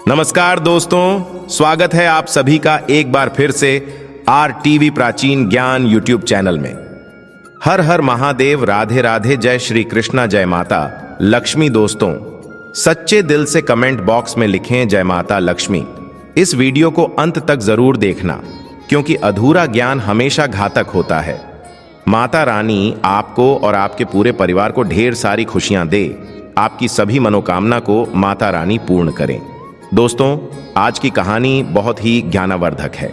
नमस्कार दोस्तों, स्वागत है आप सभी का एक बार फिर से आर टीवी प्राचीन ज्ञान यूट्यूब चैनल में। हर हर महादेव, राधे राधे, जय श्री कृष्णा, जय माता लक्ष्मी। दोस्तों, सच्चे दिल से कमेंट बॉक्स में लिखें जय माता लक्ष्मी। इस वीडियो को अंत तक जरूर देखना, क्योंकि अधूरा ज्ञान हमेशा घातक होता है। माता रानी आपको और आपके पूरे परिवार को ढेर सारी खुशियां दे, आपकी सभी मनोकामना को माता रानी पूर्ण करें। दोस्तों, आज की कहानी बहुत ही ज्ञानवर्धक है।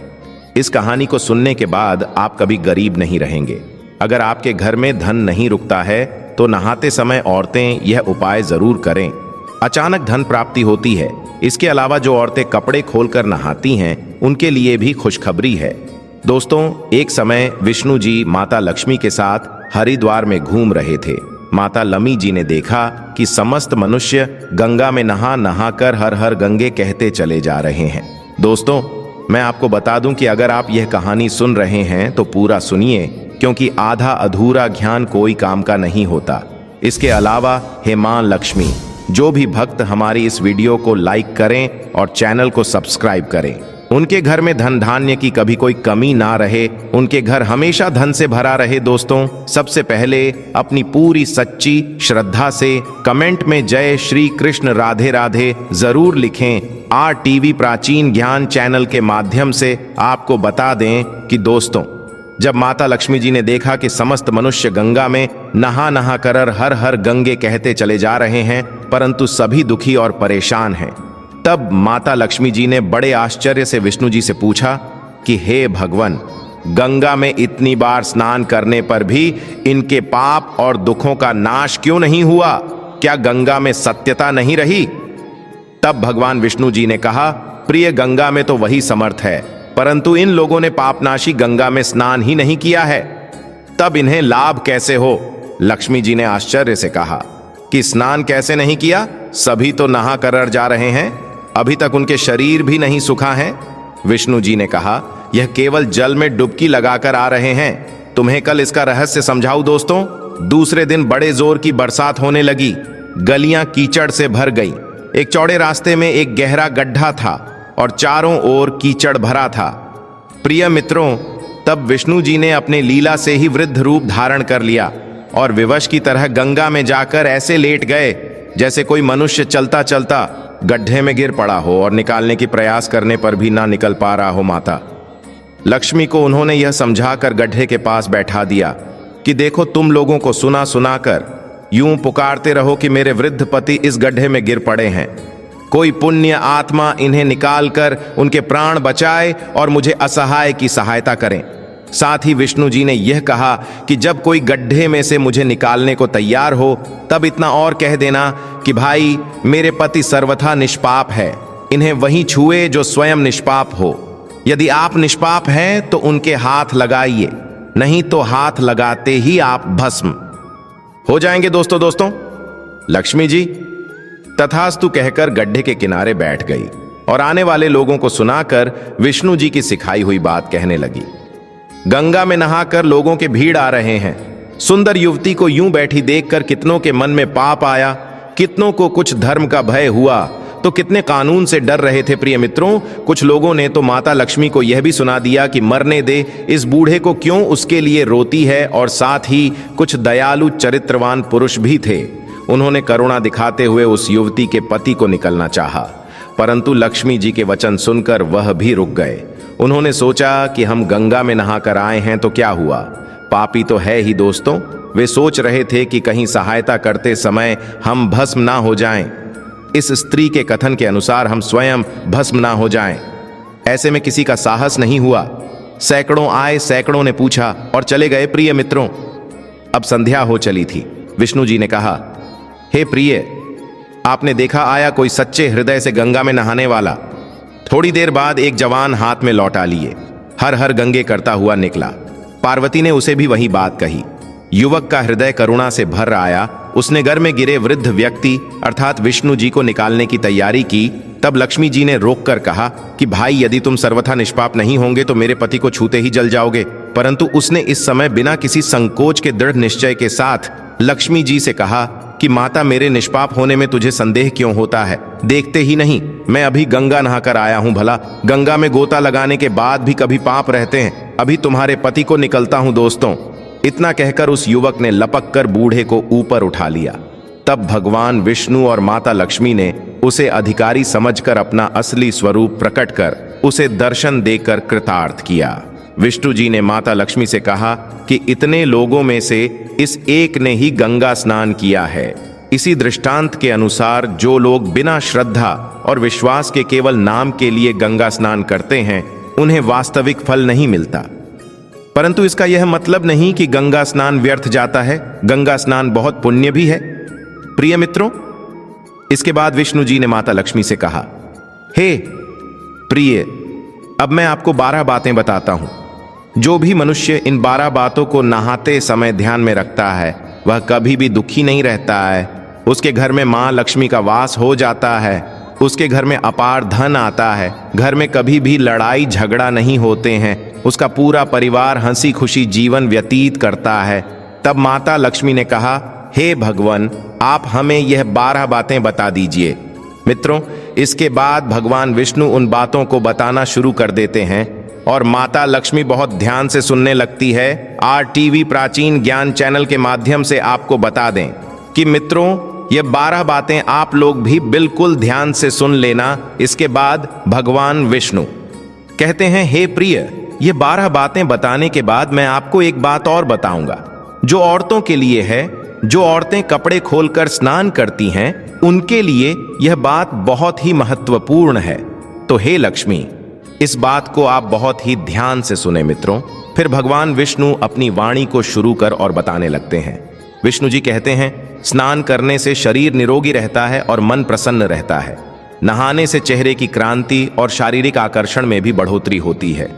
इस कहानी को सुनने के बाद आप कभी गरीब नहीं रहेंगे। अगर आपके घर में धन नहीं रुकता है तो नहाते समय औरतें यह उपाय जरूर करें, अचानक धन प्राप्ति होती है। इसके अलावा जो औरतें कपड़े खोलकर नहाती हैं, उनके लिए भी खुशखबरी है। दोस्तों, एक समय विष्णु जी माता लक्ष्मी के साथ हरिद्वार में घूम रहे थे। माता लमी जी ने देखा कि समस्त मनुष्य गंगा में नहा नहा कर हर हर गंगे कहते चले जा रहे हैं। दोस्तों, मैं आपको बता दूं कि अगर आप यह कहानी सुन रहे हैं तो पूरा सुनिए, क्योंकि आधा अधूरा ज्ञान कोई काम का नहीं होता। इसके अलावा हे मां लक्ष्मी, जो भी भक्त हमारी इस वीडियो को लाइक करें और चैनल को सब्सक्राइब करें, उनके घर में धन धान्य की कभी कोई कमी ना रहे, उनके घर हमेशा धन से भरा रहे। दोस्तों, सबसे पहले अपनी पूरी सच्ची श्रद्धा से कमेंट में जय श्री कृष्ण राधे राधे जरूर लिखें। आर टीवी प्राचीन ज्ञान चैनल के माध्यम से आपको बता दें कि दोस्तों, जब माता लक्ष्मी जी ने देखा कि समस्त मनुष्य गंगा में नहा नहा कर हर हर गंगे कहते चले जा रहे हैं, परंतु सभी दुखी और परेशान हैं, तब माता लक्ष्मी जी ने बड़े आश्चर्य से विष्णु जी से पूछा कि हे भगवान, गंगा में इतनी बार स्नान करने पर भी इनके पाप और दुखों का नाश क्यों नहीं हुआ? क्या गंगा में सत्यता नहीं रही? तब भगवान विष्णु जी ने कहा, प्रिय, गंगा में तो वही समर्थ है, परंतु इन लोगों ने पापनाशी गंगा में स्नान ही नहीं किया है, तब इन्हें लाभ कैसे हो? लक्ष्मी जी ने आश्चर्य से कहा कि स्नान कैसे नहीं किया? सभी तो नहा कर जा रहे हैं, अभी तक उनके शरीर भी नहीं सूखा है। विष्णु जी ने कहा, यह केवल जल में डुबकी लगाकर आ रहे हैं। तुम्हें कल इसका रहस्य समझाऊं दोस्तों। दूसरे दिन बड़े जोर की बरसात होने लगी, गलियां कीचड़ से भर गई। एक चौड़े रास्ते में एक गहरा गड्ढा था और चारों ओर कीचड़ भरा था। प्रिय मित्रों, तब विष्णु जी ने अपने लीला से ही वृद्ध रूप धारण कर लिया और विवश की तरह गंगा में जाकर ऐसे लेट गए जैसे कोई मनुष्य चलता चलता गड्ढे में गिर पड़ा हो और निकालने की प्रयास करने पर भी ना निकल पा रहा हो। माता लक्ष्मी को उन्होंने यह समझाकर गड्ढे के पास बैठा दिया कि देखो, तुम लोगों को सुना सुनाकर यूं पुकारते रहो कि मेरे वृद्ध पति इस गड्ढे में गिर पड़े हैं। कोई पुण्य आत्मा इन्हें निकालकर उनके प्राण बचाए और मुझे असहाय की सहायता करें। साथ ही विष्णु जी ने यह कहा कि जब कोई गड्ढे में से मुझे निकालने को तैयार हो, तब इतना और कह देना कि भाई, मेरे पति सर्वथा निष्पाप है, इन्हें वही छुए जो स्वयं निष्पाप हो। यदि आप निष्पाप हैं तो उनके हाथ लगाइए, नहीं तो हाथ लगाते ही आप भस्म हो जाएंगे। दोस्तों, लक्ष्मी जी तथास्तु कहकर गड्ढे के किनारे बैठ गई और आने वाले लोगों को सुनाकर विष्णु जी की सिखाई हुई बात कहने लगी। गंगा में नहाकर लोगों के भीड़ आ रहे हैं। सुंदर युवती को यूं बैठी देखकर कितनों के मन में पाप आया, कितनों को कुछ धर्म का भय हुआ, तो कितने कानून से डर रहे थे। प्रिय मित्रों, कुछ लोगों ने तो माता लक्ष्मी को यह भी सुना दिया कि मरने दे, इस बूढ़े को क्यों उसके लिए रोती है। और साथ ही कुछ दयालु चरित्रवान पुरुष भी थे। उन्होंने करुणा दिखाते हुए उस युवती के पति को निकलना चाहा, परंतु लक्ष्मी जी के वचन सुनकर वह भी रुक गए। उन्होंने सोचा कि हम गंगा में नहाकर आए हैं तो क्या हुआ, पापी तो है ही। दोस्तों, वे सोच रहे थे कि कहीं सहायता करते समय हम भस्म ना हो जाएं। इस स्त्री के कथन के अनुसार हम स्वयं भस्म ना हो जाएं। ऐसे में किसी का साहस नहीं हुआ। सैकड़ों आए, सैकड़ों ने पूछा और चले गए। प्रिय मित्रों, अब संध्या हो चली थी। विष्णु जी ने कहा, हे प्रिय, आपने देखा आया कोई सच्चे हृदय से गंगा में नहाने वाला? थोड़ी देर बाद एक जवान हाथ में लौटा लिए हर हर गंगे करता हुआ निकला। पार्वती ने उसे भी वही बात कही। युवक का हृदय करुणा से भर आया। उसने घर में गिरे वृद्ध व्यक्ति अर्थात विष्णु जी को निकालने की तैयारी की। तब लक्ष्मी जी ने रोककर कहा कि भाई, यदि तुम सर्वथा निष्पाप नहीं होंगे तो मेरे पति को छूते ही जल जाओगे। परंतु उसने इस समय बिना किसी संकोच के दृढ़ निश्चय के साथ लक्ष्मी जी से कहा कि माता, मेरे निष्पाप होने में तुझे संदेह क्यों होता है? देखते ही नहीं, मैं अभी गंगा नहाकर आया हूं। भला गंगा में गोता लगाने के बाद भी कभी पाप रहते हैं? अभी तुम्हारे पति को निकलता हूं दोस्तों। इतना कहकर उस युवक ने लपक कर बूढ़े को ऊपर उठा लिया। तब भगवान विष्णु और माता लक्ष्मी ने उसे अधिकारी समझकर अपना असली स्वरूप प्रकट कर उसे दर्शन देकर कृतार्थ किया। विष्णु जी ने माता लक्ष्मी से कहा कि इतने लोगों में से इस एक ने ही गंगा स्नान किया है। इसी दृष्टांत के अनुसार जो लोग बिना श्रद्धा और विश्वास के केवल नाम के लिए गंगा स्नान करते हैं, उन्हें वास्तविक फल नहीं मिलता। परंतु इसका यह मतलब नहीं कि गंगा स्नान व्यर्थ जाता है। गंगा स्नान बहुत पुण्य भी है प्रिय मित्रों। इसके बाद विष्णु जी ने माता लक्ष्मी से कहा, हे प्रिय, अब मैं आपको 12 बातें बताता हूं। जो भी मनुष्य इन 12 बातों को नहाते समय ध्यान में रखता है, वह कभी भी दुखी नहीं रहता है। उसके घर में मां लक्ष्मी का वास हो जाता है। उसके घर में अपार धन आता है। घर में कभी भी लड़ाई झगड़ा नहीं होते हैं। उसका पूरा परिवार हंसी खुशी जीवन व्यतीत करता है। तब माता लक्ष्मी ने कहा, हे भगवान, आप हमें यह 12 बातें बता दीजिए। मित्रों, इसके बाद भगवान विष्णु उन बातों को बताना शुरू कर देते हैं और माता लक्ष्मी बहुत ध्यान से सुनने लगती है। RTV प्राचीन ज्ञान चैनल के माध्यम से आपको बता दें कि मित्रों, ये 12 बातें आप लोग भी बिल्कुल ध्यान से सुन लेना। इसके बाद भगवान विष्णु कहते हैं, हे प्रिय, ये 12 बातें बताने के बाद मैं आपको एक बात और बताऊंगा जो औरतों के लिए है। जो औरतें कपड़े खोलकर स्नान करती हैं, उनके लिए यह बात बहुत ही महत्वपूर्ण है। तो हे लक्ष्मी, इस बात को आप बहुत ही ध्यान से सुने मित्रों। फिर भगवान विष्णु अपनी वाणी को शुरू कर और बताने लगते हैं। विष्णु जी कहते हैं, स्नान करने से शरीर निरोगी रहता है और मन प्रसन्न रहता है। नहाने से चेहरे की क्रांति और शारीरिक आकर्षण में भी बढ़ोतरी होती है।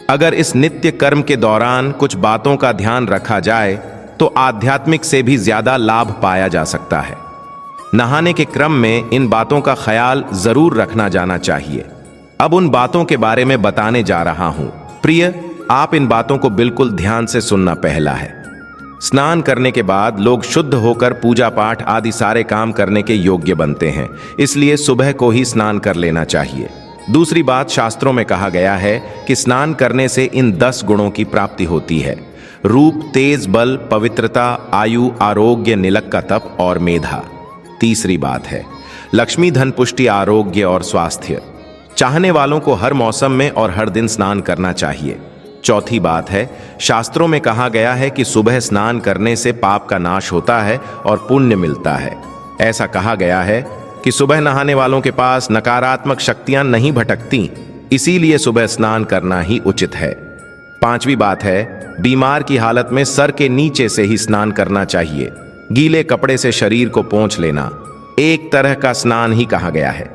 अगर इस नित्य कर्म के दौरान कुछ बातों का ध्यान रखा जाए तो आध्यात्मिक से भी ज्यादा लाभ पाया जा सकता है। नहाने के क्रम में इन बातों का ख्याल जरूर रखना जाना चाहिए। अब उन बातों के बारे में बताने जा रहा हूं। प्रिय, आप इन बातों को बिल्कुल ध्यान से सुनना। पहला है, स्नान करने के बाद लोग शुद्ध होकर पूजा पाठ आदि सारे काम करने के योग्य बनते हैं, इसलिए सुबह को ही स्नान कर लेना चाहिए। दूसरी बात, शास्त्रों में कहा गया है कि स्नान करने से इन 10 गुणों की प्राप्ति होती है: रूप, तेज, बल, पवित्रता, आयु, आरोग्य, निलक का तप और मेधा। तीसरी बात है, लक्ष्मी, धन, पुष्टि, आरोग्य और स्वास्थ्य। चाहने वालों को हर मौसम में और हर दिन स्नान करना चाहिए। चौथी बात है, शास्त्रों में कहा गया है कि सुबह स्नान करने से पाप का नाश होता है और पुण्य मिलता है। ऐसा कहा गया है कि सुबह नहाने वालों के पास नकारात्मक शक्तियां नहीं भटकती, इसीलिए सुबह स्नान करना ही उचित है। पांचवी बात है, बीमार की हालत में सर के नीचे से ही स्नान करना चाहिए। गीले कपड़े से शरीर को पोंछ लेना एक तरह का स्नान ही कहा गया है।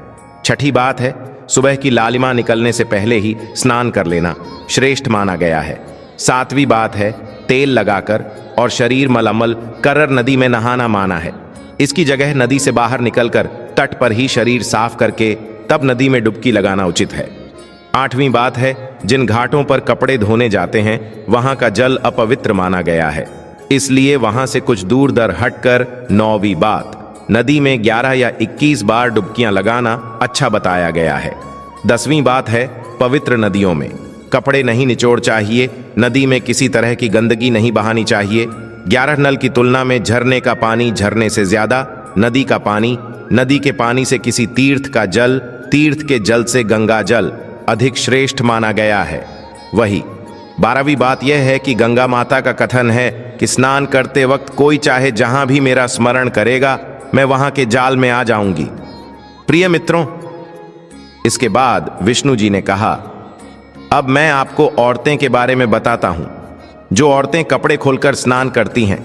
छठी बात है, सुबह की लालिमा निकलने से पहले ही स्नान कर लेना श्रेष्ठ माना गया है। सातवीं बात है, तेल लगाकर और शरीर मलमल करर नदी में नहाना माना है। इसकी जगह नदी से बाहर निकलकर तट पर ही शरीर साफ करके तब नदी में डुबकी लगाना उचित है। आठवीं बात है, जिन घाटों पर कपड़े धोने जाते हैं वहां का जल अपवित्र माना गया है, इसलिए वहां से कुछ दूर दर हटकर। नौवीं बात, नदी में 11 या 21 बार डुबकियां लगाना अच्छा बताया गया है। 10वीं बात है, पवित्र नदियों में कपड़े नहीं निचोड़ चाहिए। नदी में किसी तरह की गंदगी नहीं बहानी चाहिए। 11 नल की तुलना में झरने का पानी झरने से ज्यादा, नदी का पानी, नदी के पानी से किसी तीर्थ का जल, तीर्थ के जल से गंगा जल अधिक श्रेष्ठ माना गया है। वही 12वीं बात यह है कि गंगा माता का कथन है कि स्नान करते वक्त कोई चाहे जहां भी मेरा स्मरण करेगा, मैं वहां के जाल में आ जाऊंगी। प्रिय मित्रों, इसके बाद विष्णु जी ने कहा, अब मैं आपको औरतें के बारे में बताता हूं, जो औरतें कपड़े खोलकर स्नान करती हैं।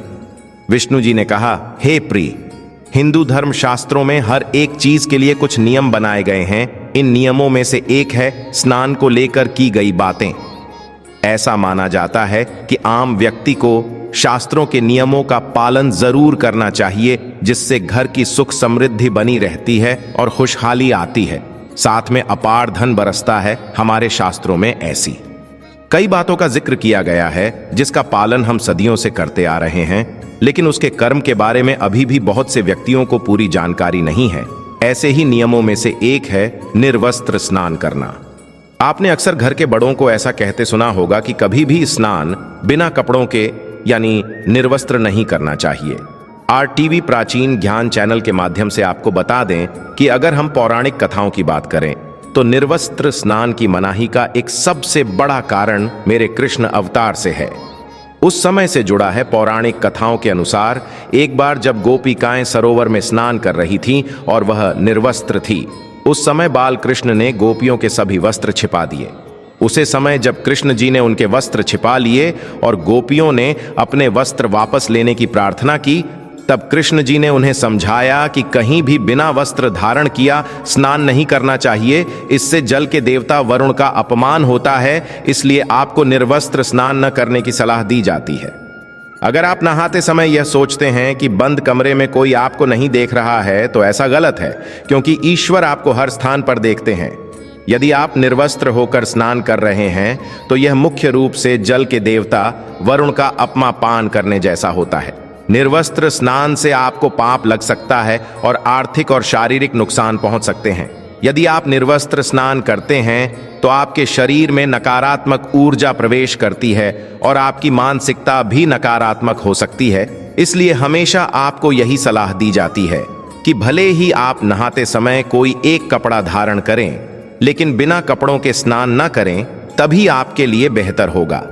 विष्णु जी ने कहा, हे प्रिय, हिंदू धर्म शास्त्रों में हर एक चीज के लिए कुछ नियम बनाए गए हैं। इन नियमों में से एक है स्नान को लेकर की गई बातें। ऐसा माना जाता है कि आम व्यक्ति को शास्त्रों के नियमों का पालन जरूर करना चाहिए, जिससे घर की सुख समृद्धि बनी रहती है और खुशहाली आती है, साथ में अपार धन बरसता है। हमारे शास्त्रों में ऐसी कई बातों का जिक्र किया गया है जिसका पालन हम सदियों से करते आ रहे हैं। लेकिन उसके कर्म के बारे में अभी भी बहुत से व्यक्तियों को पूरी जानकारी नहीं है। ऐसे ही नियमों में से एक है निर्वस्त्र स्नान करना। आपने अक्सर घर के बड़ों को ऐसा कहते सुना होगा कि कभी भी स्नान बिना कपड़ों के यानी निर्वस्त्र नहीं करना चाहिए। आरटीवी प्राचीन ज्ञान चैनल के माध्यम से आपको बता दें कि अगर हम पौराणिक कथाओं की बात करें तो निर्वस्त्र स्नान की मनाही का एक सबसे बड़ा कारण मेरे कृष्ण अवतार से है। उस समय से जुड़ा है। पौराणिक कथाओं के अनुसार एक बार जब गोपिकाएं सरोवर में स्नान कर रही थीं और वह निर्वस्त्र थी, उस समय बाल कृष्ण ने गोपियों के सभी वस्त्र छिपा दिए। उसे समय जब कृष्ण जी ने उनके वस्त्र छिपा लिए और गोपियों ने अपने वस्त्र वापस लेने की प्रार्थना की, तब कृष्ण जी ने उन्हें समझाया कि कहीं भी बिना वस्त्र धारण किया स्नान नहीं करना चाहिए। इससे जल के देवता वरुण का अपमान होता है, इसलिए आपको निर्वस्त्र स्नान न करने की सलाह दी जाती है। अगर आप नहाते समय यह सोचते हैं कि बंद कमरे में कोई आपको नहीं देख रहा है तो ऐसा गलत है, क्योंकि ईश्वर आपको हर स्थान पर देखते हैं। यदि आप निर्वस्त्र होकर स्नान कर रहे हैं तो यह मुख्य रूप से जल के देवता वरुण का अपमान करने जैसा होता है। निर्वस्त्र स्नान से आपको पाप लग सकता है और आर्थिक और शारीरिक नुकसान पहुंच सकते हैं। यदि आप निर्वस्त्र स्नान करते हैं तो आपके शरीर में नकारात्मक ऊर्जा प्रवेश करती है और आपकी मानसिकता भी नकारात्मक हो सकती है। इसलिए हमेशा आपको यही सलाह दी जाती है कि भले ही आप नहाते समय कोई एक कपड़ा धारण करें, लेकिन बिना कपड़ों के स्नान न करें, तभी आपके लिए बेहतर होगा।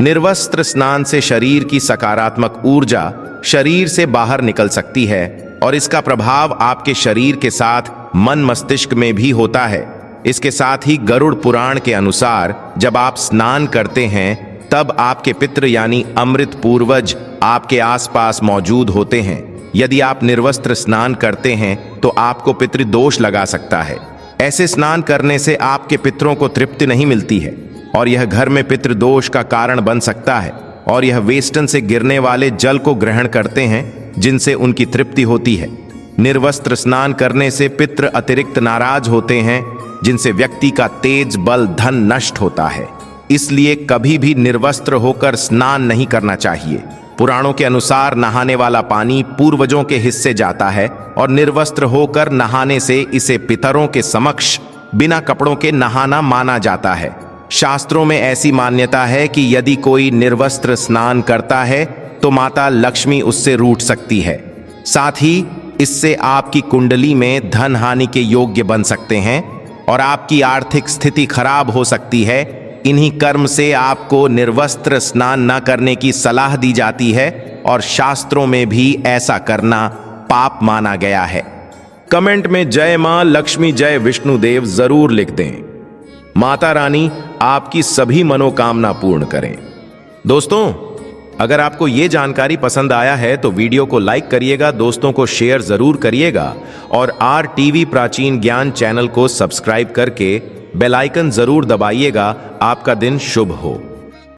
निर्वस्त्र स्नान से शरीर की सकारात्मक ऊर्जा शरीर से बाहर निकल सकती है और इसका प्रभाव आपके शरीर के साथ मन मस्तिष्क में भी होता है। इसके साथ ही गरुड़ पुराण के अनुसार जब आप स्नान करते हैं तब आपके पितृ यानी अमृत पूर्वज आपके आसपास मौजूद होते हैं। यदि आप निर्वस्त्र स्नान करते हैं तो आपको पितृदोष लगा सकता है। ऐसे स्नान करने से आपके पितरों को तृप्ति नहीं मिलती है और यह घर में पितृदोष का कारण बन सकता है। और यह वेस्टन से गिरने वाले जल को ग्रहण करते हैं जिनसे उनकी तृप्ति होती है। निर्वस्त्र स्नान करने से पितृ अतिरिक्त नाराज होते हैं, जिनसे व्यक्ति का तेज बल धन नष्ट होता है। इसलिए कभी भी निर्वस्त्र होकर स्नान नहीं करना चाहिए। पुराणों के अनुसार नहाने वाला पानी पूर्वजों के हिस्से जाता है और निर्वस्त्र होकर नहाने से इसे पितरों के समक्ष बिना कपड़ों के नहाना माना जाता है। शास्त्रों में ऐसी मान्यता है कि यदि कोई निर्वस्त्र स्नान करता है तो माता लक्ष्मी उससे रूठ सकती है। साथ ही इससे आपकी कुंडली में धन हानि के योग्य बन सकते हैं और आपकी आर्थिक स्थिति खराब हो सकती है। इन्हीं कर्म से आपको निर्वस्त्र स्नान न करने की सलाह दी जाती है और शास्त्रों में भी ऐसा करना पाप माना गया है। कमेंट में जय मां लक्ष्मी जय विष्णुदेव जरूर लिख दें। माता रानी आपकी सभी मनोकामना पूर्ण करें। दोस्तों, अगर आपको ये जानकारी पसंद आया है तो वीडियो को लाइक करिएगा, दोस्तों को शेयर जरूर करिएगा और आरटीवी प्राचीन ज्ञान चैनल को सब्सक्राइब करके बेल आइकन जरूर दबाइएगा। आपका दिन शुभ हो।